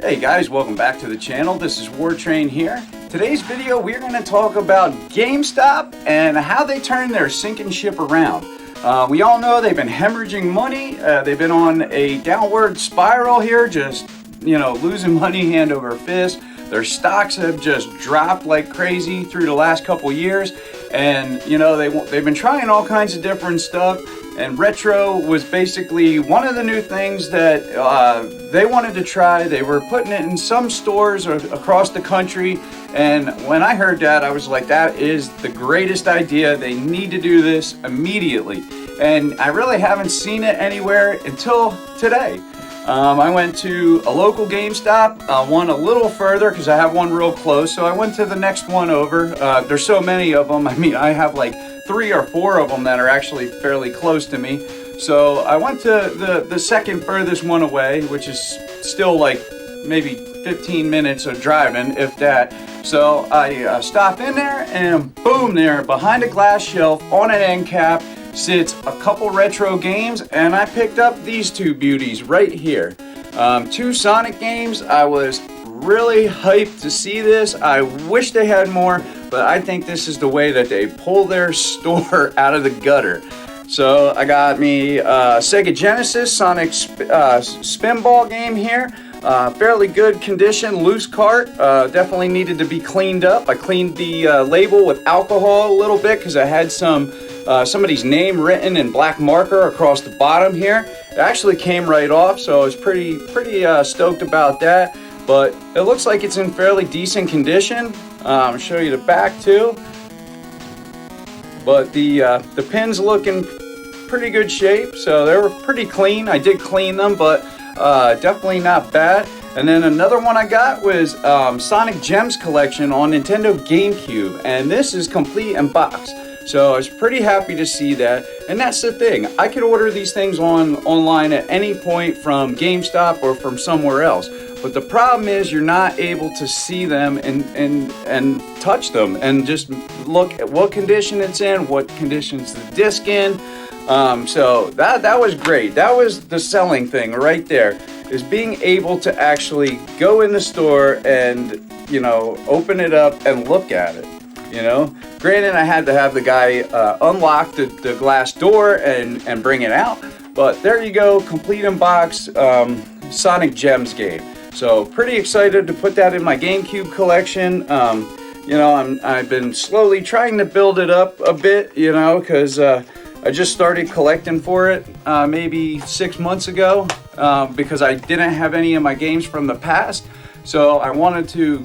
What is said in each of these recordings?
Hey guys, welcome back to the channel. This is Wartrain here. Today's video we're going to talk about GameStop and how they turn their sinking ship around. We all know they've been hemorrhaging money. They've been on a downward spiral here, just losing money hand over fist. Their stocks have just dropped like crazy through the last couple years, and they've been trying all kinds of different stuff. And retro was basically one of the new things that they wanted to try. They were putting it in some stores across the country. And when I heard that, I was like, that is the greatest idea. They need to do this immediately. And I really haven't seen it anywhere until today. I went to a local GameStop, one a little further because I have one real close. So I went to the next one over. There's so many of them. I mean, I have like 3 or 4 of them that are actually fairly close to me. So I went to the second furthest one away, which is still like maybe 15 minutes of driving, if that. So I stopped in there, and boom, there behind a glass shelf on an end cap sits a couple retro games, and I picked up these 2 beauties right here. 2 Sonic games. I was really hyped to see this. I wish they had more, but I think this is the way that they pull their store out of the gutter. So I got me Sega Genesis Sonic Spinball game here. Fairly good condition, loose cart. Definitely needed to be cleaned up. I cleaned the label with alcohol a little bit because I had somebody's name written in black marker across the bottom here. It actually came right off, so I was pretty stoked about that. But it looks like it's in fairly decent condition. I'll show you the back too. But the pins look in pretty good shape, so they were pretty clean. I did clean them, but definitely not bad. And then another one I got was Sonic Gems Collection on Nintendo GameCube, and this is complete in box. So I was pretty happy to see that. And that's the thing, I could order these things online at any point from GameStop or from somewhere else. But the problem is you're not able to see them and touch them and just look at what condition it's in, what condition's the disc in. So that was great. That was the selling thing right there, is being able to actually go in the store and, open it up and look at it. Granted, I had to have the guy unlock the glass door and bring it out. But there you go, complete in box Sonic Gems game. So pretty excited to put that in my GameCube collection. I've been slowly trying to build it up a bit, because I just started collecting for it maybe 6 months ago because I didn't have any of my games from the past. So I wanted to,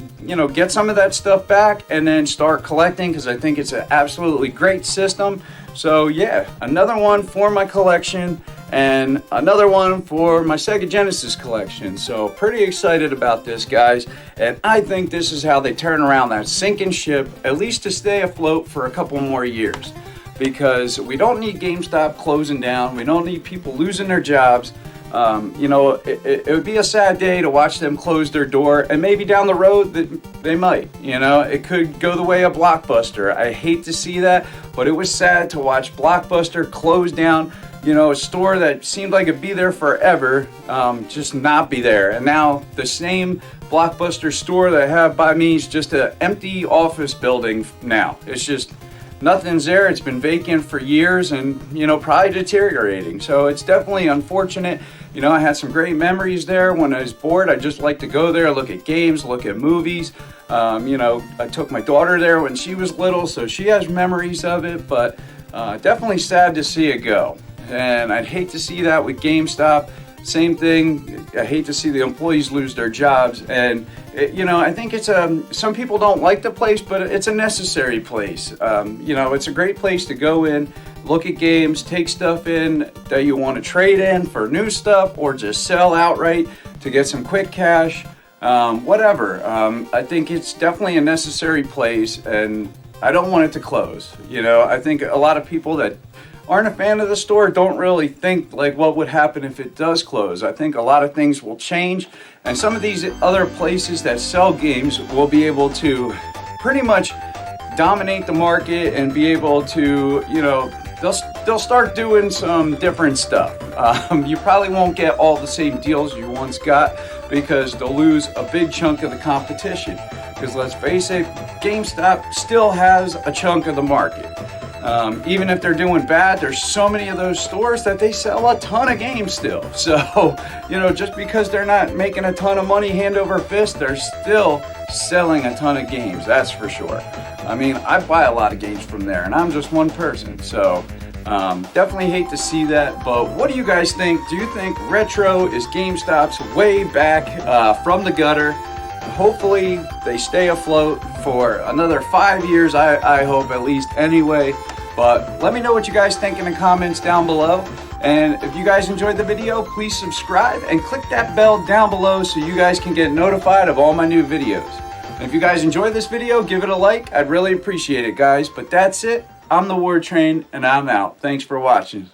get some of that stuff back and then start collecting because I think it's an absolutely great system. So yeah, another one for my collection and another one for my Sega Genesis collection. So pretty excited about this, guys. And I think this is how they turn around that sinking ship, at least to stay afloat for a couple more years. Because we don't need GameStop closing down. We don't need people losing their jobs. It would be a sad day to watch them close their door, and maybe down the road that they might. It could go the way of Blockbuster. I hate to see that, but it was sad to watch Blockbuster close down. A store that seemed like it'd be there forever, just not be there. And now the same Blockbuster store that I have by me is just an empty office building now. It's just nothing's there. It's been vacant for years and, probably deteriorating. So it's definitely unfortunate. I had some great memories there. When I was bored, I just like to go there, look at games, look at movies. I took my daughter there when she was little, so she has memories of it, but definitely sad to see it go. And I'd hate to see that with GameStop. Same thing. I hate to see the employees lose their jobs. And, I think it's some people don't like the place, but it's a necessary place. It's a great place to go in, look at games, take stuff in that you want to trade in for new stuff or just sell outright to get some quick cash, whatever. I think it's definitely a necessary place, and I don't want it to close. I think a lot of people that aren't a fan of the store don't really think like what would happen if it does close. I think a lot of things will change, and some of these other places that sell games will be able to pretty much dominate the market and be able to, they'll start doing some different stuff. You probably won't get all the same deals you once got because they'll lose a big chunk of the competition. Because let's face it, GameStop still has a chunk of the market. Even if they're doing bad, there's so many of those stores that they sell a ton of games still. So, just because they're not making a ton of money hand over fist, they're still selling a ton of games, that's for sure. I mean, I buy a lot of games from there, and I'm just one person, so definitely hate to see that. But what do you guys think? Do you think retro is GameStop's way back from the gutter? Hopefully they stay afloat for another 5 years, I hope at least anyway. But let me know what you guys think in the comments down below. And if you guys enjoyed the video, please subscribe and click that bell down below so you guys can get notified of all my new videos. And if you guys enjoyed this video, give it a like. I'd really appreciate it, guys. But that's it. I'm the War Train, and I'm out. Thanks for watching.